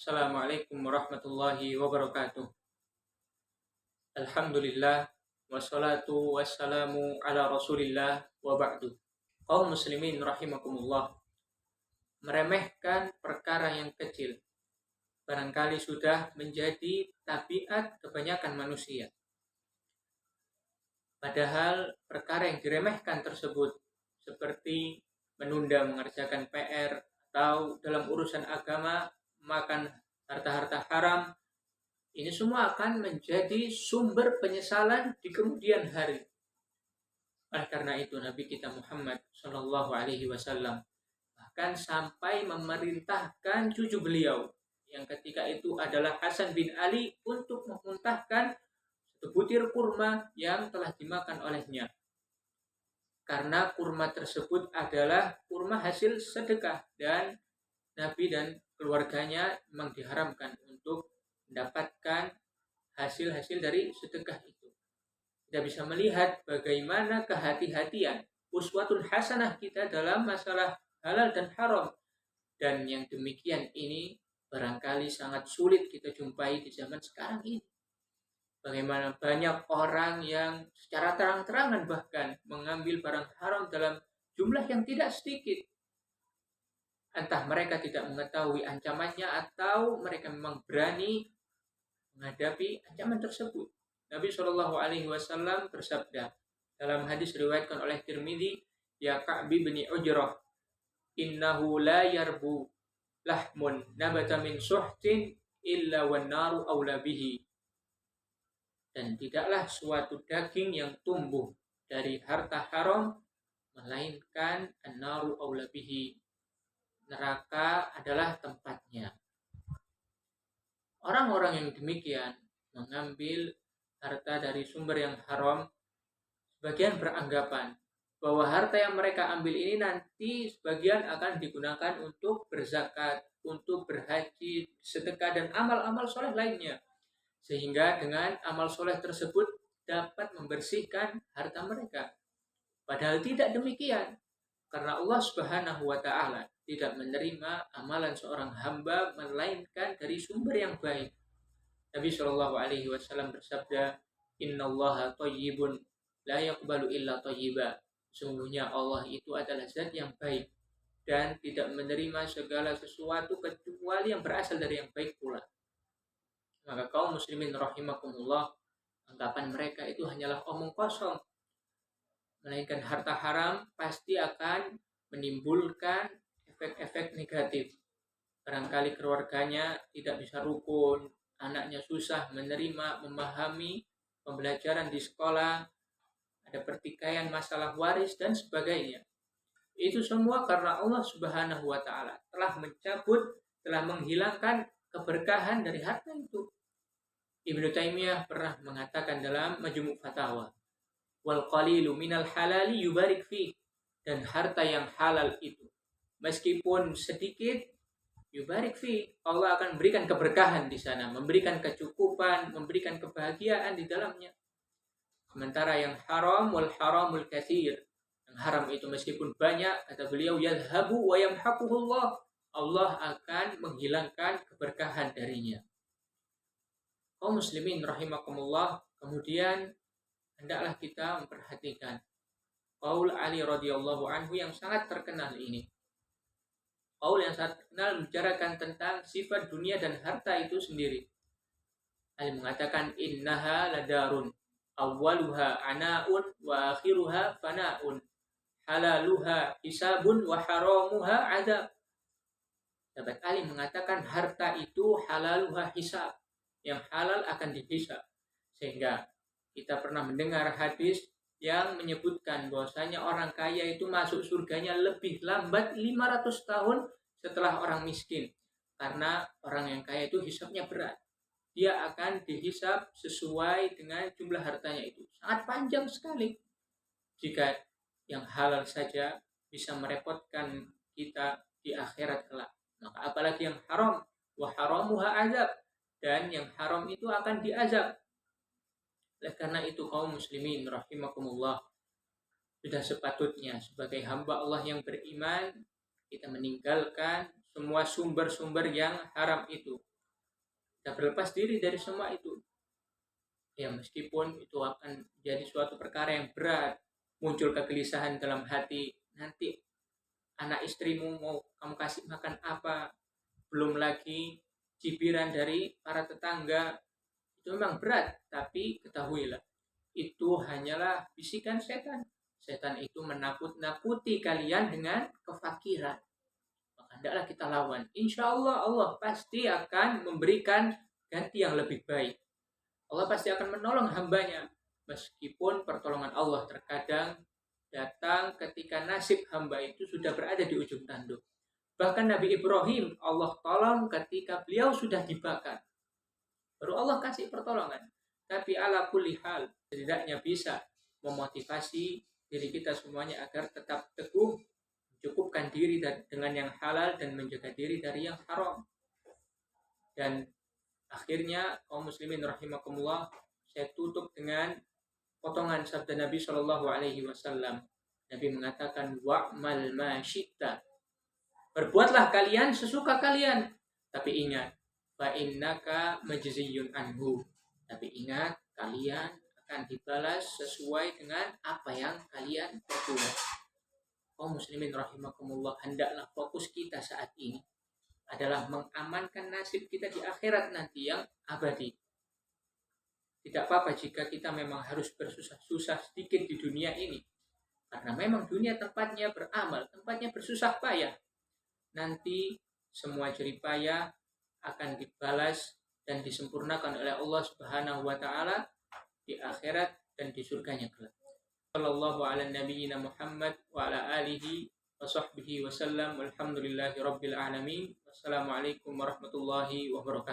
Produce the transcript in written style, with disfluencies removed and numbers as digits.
Assalamualaikum warahmatullahi wabarakatuh. Alhamdulillah wassalatu wassalamu ala Rasulillah wa ba'du. Kaum muslimin rahimakumullah. Meremehkan perkara yang kecil barangkali sudah menjadi tabiat kebanyakan manusia. Padahal perkara yang diremehkan tersebut seperti menunda mengerjakan PR atau dalam urusan agama makan harta-harta haram, ini semua akan menjadi sumber penyesalan di kemudian hari. Oleh karena itu Nabi kita Muhammad Shallallahu Alaihi Wasallam bahkan sampai memerintahkan cucu beliau yang ketika itu adalah Hasan bin Ali untuk memuntahkan satu butir kurma yang telah dimakan olehnya. Karena kurma tersebut adalah kurma hasil sedekah dan Nabi dan keluarganya memang diharamkan untuk mendapatkan hasil-hasil dari sedekah itu. Kita bisa melihat bagaimana kehati-hatian uswatun hasanah kita dalam masalah halal dan haram. Dan yang demikian ini barangkali sangat sulit kita jumpai di zaman sekarang ini. Bagaimana banyak orang yang secara terang-terangan bahkan mengambil barang haram dalam jumlah yang tidak sedikit. Entah mereka tidak mengetahui ancamannya atau mereka memang berani menghadapi ancaman tersebut. Nabi Shallallahu Alaihi Wasallam bersabda dalam hadis riwayatkan oleh Tirmidzi, ya Ka'bi bin Ujrah, innahu la yarbu lahmun nabata min suhtin illa wan naru aula bihi. Dan tidaklah suatu daging yang tumbuh dari harta haram melainkan an-naru aula bihi, neraka adalah tempatnya. Orang-orang yang demikian mengambil harta dari sumber yang haram, sebagian beranggapan bahwa harta yang mereka ambil ini nanti sebagian akan digunakan untuk berzakat, untuk berhaji, sedekah dan amal-amal soleh lainnya. Sehingga dengan amal soleh tersebut dapat membersihkan harta mereka. Padahal tidak demikian. Karena Allah Subhanahu wa Ta'ala tidak menerima amalan seorang hamba melainkan dari sumber yang baik. Nabi Shallallahu Alaihi Wasallam bersabda, Innallaha thayyibun la yaqbalu illa thayyiba. Sungguhnya Allah itu adalah zat yang baik dan tidak menerima segala sesuatu kecuali yang berasal dari yang baik pula. Maka kaum muslimin rahimakumullah, anggapan mereka itu hanyalah omong kosong. Melainkan harta haram pasti akan menimbulkan efek-efek negatif. Barangkali keluarganya tidak bisa rukun, anaknya susah menerima, memahami pembelajaran di sekolah, ada pertikaian masalah waris dan sebagainya. Itu semua karena Allah Subhanahu wa Ta'ala telah mencabut, telah menghilangkan keberkahan dari harta itu. Ibnu Taimiyah pernah mengatakan dalam Majmu' Fatawa, wal qalilu minal halali yubarik fi, dan harta yang halal itu meskipun sedikit yubarik fi, Allah akan memberikan keberkahan di sana, memberikan kecukupan, memberikan kebahagiaan di dalamnya. Sementara yang haram, wal haramul katsir, yang haram itu meskipun banyak, kata beliau, yadhabu wa yamhaquhullah, Allah akan menghilangkan keberkahan darinya. Kaum muslimin rahimakumullah, kemudian hendaklah kita memperhatikan qaul Ali radhiyallahu anhu yang sangat terkenal ini. Qaul yang sangat terkenal membicarakan tentang sifat dunia dan harta itu sendiri. Ali mengatakan innaha ladarun awwaluha ana'un wa akhiruha fana'un, halaluha hisabun wa haramuha adab. Sahabat Ali mengatakan harta itu halaluha hisab, yang halal akan dihisab. Sehingga kita pernah mendengar hadis yang menyebutkan bahwasanya orang kaya itu masuk surganya lebih lambat 500 tahun setelah orang miskin. Karena orang yang kaya itu hisabnya berat. Dia akan dihisab sesuai dengan jumlah hartanya itu. Sangat panjang sekali. Jika yang halal saja bisa merepotkan kita di akhirat kelak, maka apalagi yang haram, wa haramuha azab, dan yang haram itu akan diazab. Oleh karena itu kaum muslimin rahimakumullah, sudah sepatutnya sebagai hamba Allah yang beriman kita meninggalkan semua sumber-sumber yang haram itu. Kita berlepas diri dari semua itu. Ya meskipun itu akan jadi suatu perkara yang berat, muncul kegelisahan dalam hati, nanti anak istrimu mau kamu kasih makan apa, belum lagi cibiran dari para tetangga, itu memang berat, tapi ketahuilah, itu hanyalah bisikan setan. Setan itu menakut-nakuti kalian dengan kefakiran. Maka hendaklah kita lawan. Insya Allah, Allah pasti akan memberikan ganti yang lebih baik. Allah pasti akan menolong hambanya. Meskipun pertolongan Allah terkadang datang ketika nasib hamba itu sudah berada di ujung tanduk. Bahkan Nabi Ibrahim, Allah tolong ketika beliau sudah dibakar. Baru Allah kasih pertolongan. Tapi ala kulli hal, setidaknya bisa memotivasi diri kita semuanya agar tetap teguh, mencukupkan diri dengan yang halal dan menjaga diri dari yang haram. Dan akhirnya kaum muslimin rahimakumullah, saya tutup dengan potongan sabda Nabi Shallallahu Alaihi Wasallam. Nabi mengatakan, wa'mal ma syi'ta. Berbuatlah kalian sesuka kalian, tapi ingat, fa innaka majziyun anhu. Tapi ingat, kalian akan dibalas sesuai dengan apa yang kalian perbuat. Kaum muslimin rahimakumullah, hendaklah fokus kita saat ini adalah mengamankan nasib kita di akhirat nanti yang abadi. Tidak apa-apa jika kita memang harus bersusah-susah sedikit di dunia ini. Karena memang dunia tempatnya beramal, tempatnya bersusah payah. Nanti semua jerih payah akan dibalas dan disempurnakan oleh Allah Subhanahu wa taala di akhirat dan di surganya kelak. Sallallahu ala nabiyyina Muhammad wa ala alihi wa sahbihi wa sallam. Walhamdulillahi rabbil alamin. Wassalamualaikum warahmatullahi wabarakatuh.